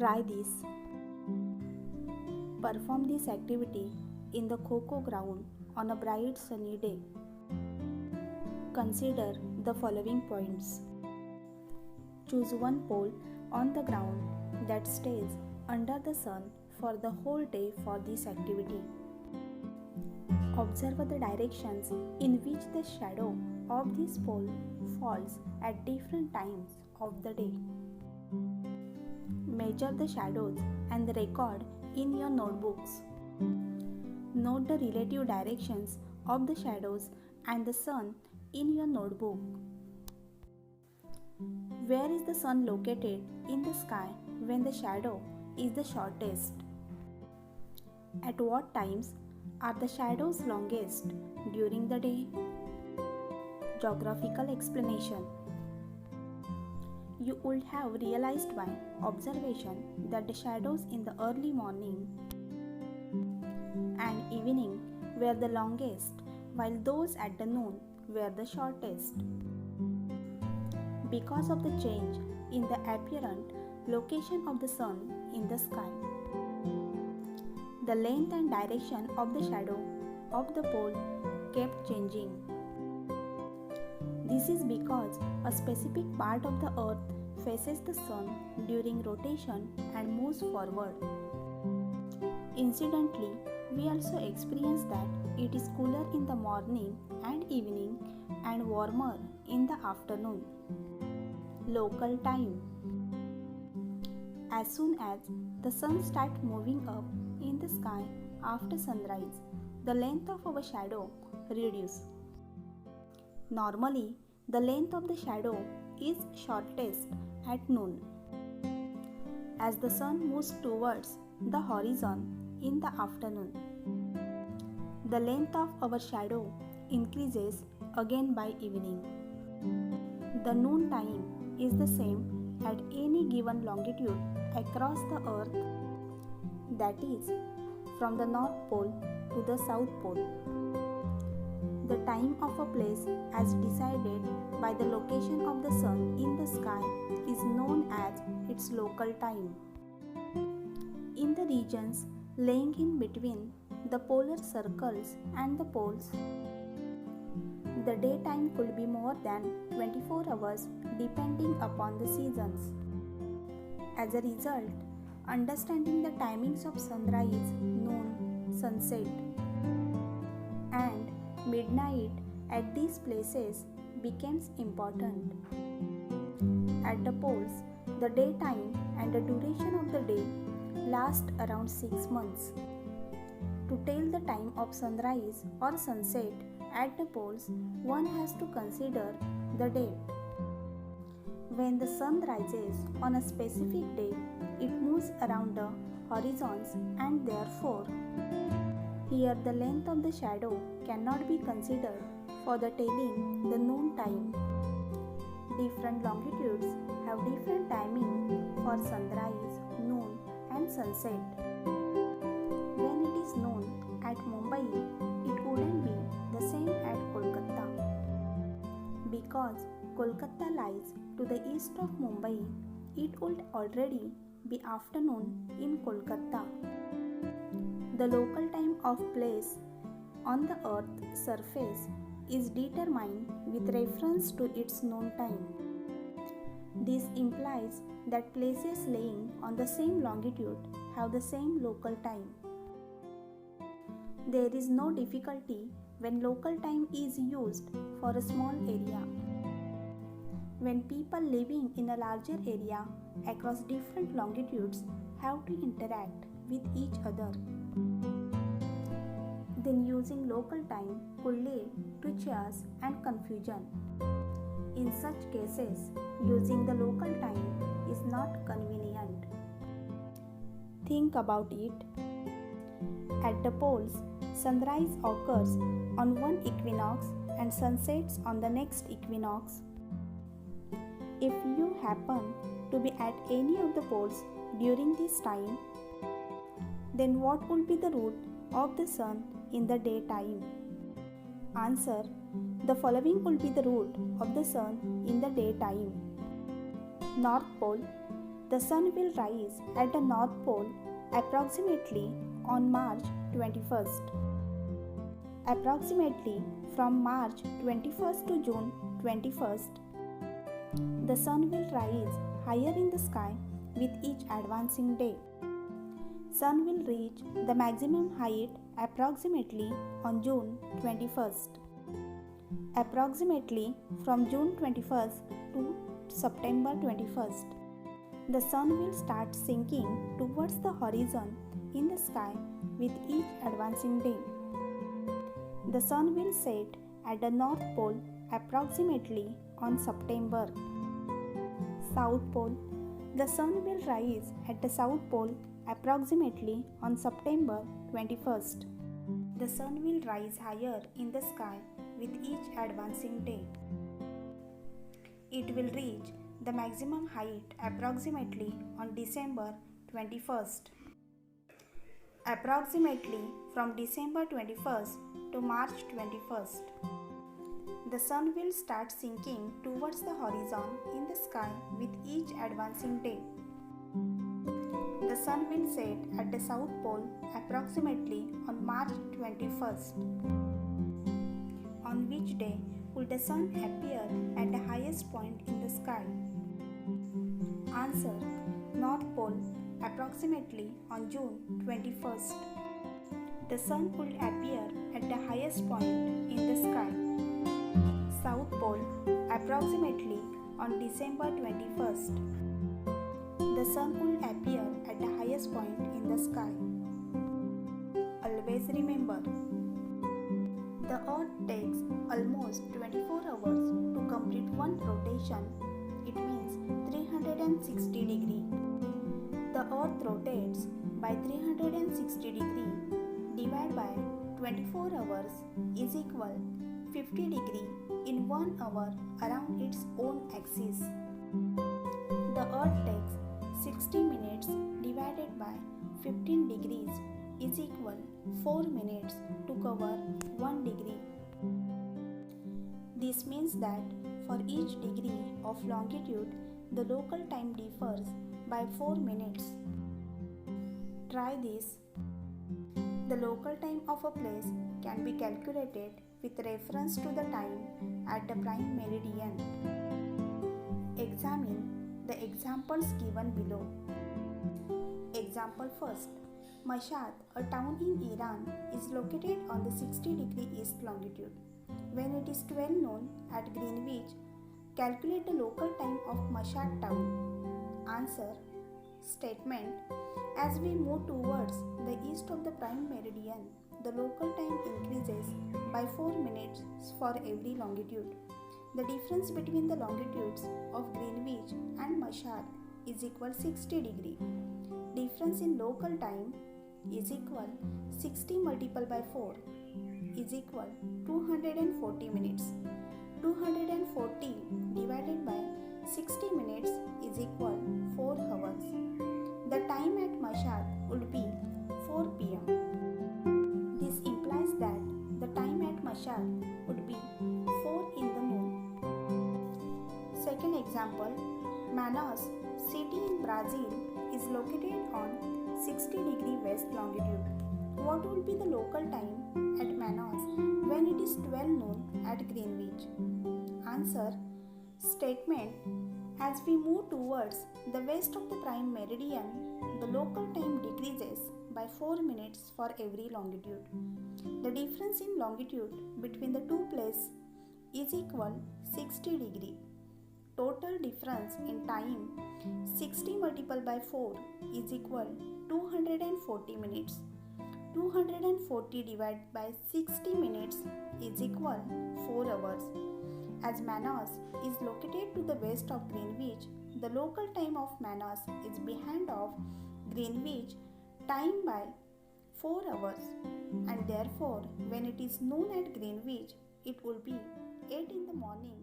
Try this. Perform this activity in the Kho ground on a bright sunny day. Consider the following points. Choose one pole on the ground that stays under the sun for the whole day for this activity. Observe the directions in which the shadow of this pole falls at different times of the day. Measure the shadows and record in your notebooks. Note the relative directions of the shadows and the sun in your notebook. Where is the sun located in the sky when the shadow is the shortest? At what times are the shadows longest during the day? Geographical explanation. You would have realized by observation that the shadows in the early morning and evening were the longest, while those at the noon were the shortest. Because of the change in the apparent location of the sun in the sky, the length and direction of the shadow of the pole kept changing. This is because a specific part of the earth faces the sun during rotation and moves forward. Incidentally, we also experience that it is cooler in the morning and evening and warmer in the afternoon. Local time. As soon as the sun starts moving up in the sky after sunrise, the length of our shadow reduces. Normally, the length of the shadow is shortest at noon. As the sun moves towards the horizon in the afternoon, the length of our shadow increases again by evening. The noon time is the same at any given longitude across the earth, that is, from the North Pole to the South Pole. The time of a place as decided by the location of the sun in the sky is known as its local time. In the regions lying in between the polar circles and the poles, the daytime could be more than 24 hours depending upon the seasons. As a result, understanding the timings of sunrise, noon, sunset, and midnight at these places becomes important. At the poles, the daytime and the duration of the day last around 6 months. To tell the time of sunrise or sunset at the poles, one has to consider the date. When the sun rises on a specific day, it moves around the horizons and therefore, here the length of the shadow cannot be considered for the telling the noon time. Different longitudes have different timing for sunrise, noon and sunset. When it is noon at Mumbai, it wouldn't be the same at Kolkata. Because Kolkata lies to the east of Mumbai, it would already be afternoon in Kolkata. The local time of place on the earth's surface is determined with reference to its noon time. This implies that places lying on the same longitude have the same local time. There is no difficulty when local time is used for a small area. When people living in a larger area across different longitudes have to interact with each other, then using local time could lead to chaos and confusion. In such cases, using the local time is not convenient. Think about it. At the poles, sunrise occurs on one equinox and sunsets on the next equinox. If you happen to be at any of the poles during this time, then what would be the route of the sun in the daytime? Answer: the following will be the route of the sun in the daytime. North Pole, The sun will rise at the North Pole approximately on March 21st. Approximately from March 21st to June 21st, the sun will rise higher in the sky with each advancing day. Sun will reach the maximum height approximately on June 21st. Approximately from June 21st to September 21st, the sun will start sinking towards the horizon in the sky with each advancing day. The sun will set at the North Pole approximately on September. South Pole. The sun will rise at the South Pole approximately on September 21st. The sun will rise higher in the sky with each advancing day. It will reach the maximum height approximately on December 21st. Approximately from December 21st to March 21st, the sun will start sinking towards the horizon in the sky with each advancing day. The sun will set at the South Pole approximately on March 21st. On which day will the sun appear at the highest point in the sky? Answer: North Pole approximately on June 21st. The sun will appear at the highest point in the sky. South Pole approximately on December 21st. The sun will appear at the highest point in the sky. Always remember, the Earth takes almost 24 hours to complete one rotation. It means 360 degrees. The Earth rotates by 360 degrees divided by 24 hours is equal 50 degrees in 1 hour around its own axis. The Earth takes 60 minutes divided by 15 degrees is equal 4 minutes to cover 1 degree. This means that for each degree of longitude, the local time differs by 4 minutes. Try this. The local time of a place can be calculated with reference to the time at the prime meridian. Examine the examples given below. Example first. Mashhad, a town in Iran, is located on the 60° east longitude. When it is 12 noon at Greenwich, calculate the local time of Mashhad town. Answer. Statement: as we move towards the east of the prime meridian, the local time increases by 4 minutes for every longitude. The difference between the longitudes of Greenwich and Mashhad is equal 60 degree. Difference in local time is equal 60 multiplied by 4 is equal 240 minutes. 240 divided by 60 minutes is equal 4 hours. The time at Mashhad would be 4 p.m. This implies that the time at Mashhad would be 4 in the noon. Second example, Manaus, city in Brazil, is located on 60° west longitude. What will be the local time at Manaus when it is 12 noon at Greenwich? Answer. Statement: as we move towards the west of the prime meridian, the local time decreases by 4 minutes for every longitude. The difference in longitude between the two places is equal 60 degree. Total difference in time 60 multiplied by 4 is equal 240 minutes. 240 divided by 60 minutes is equal 4 hours. As Manaus is located to the west of Greenwich, the local time of Manaus is behind of Greenwich time by 4 hours, and therefore when it is noon at Greenwich, it will be 8 in the morning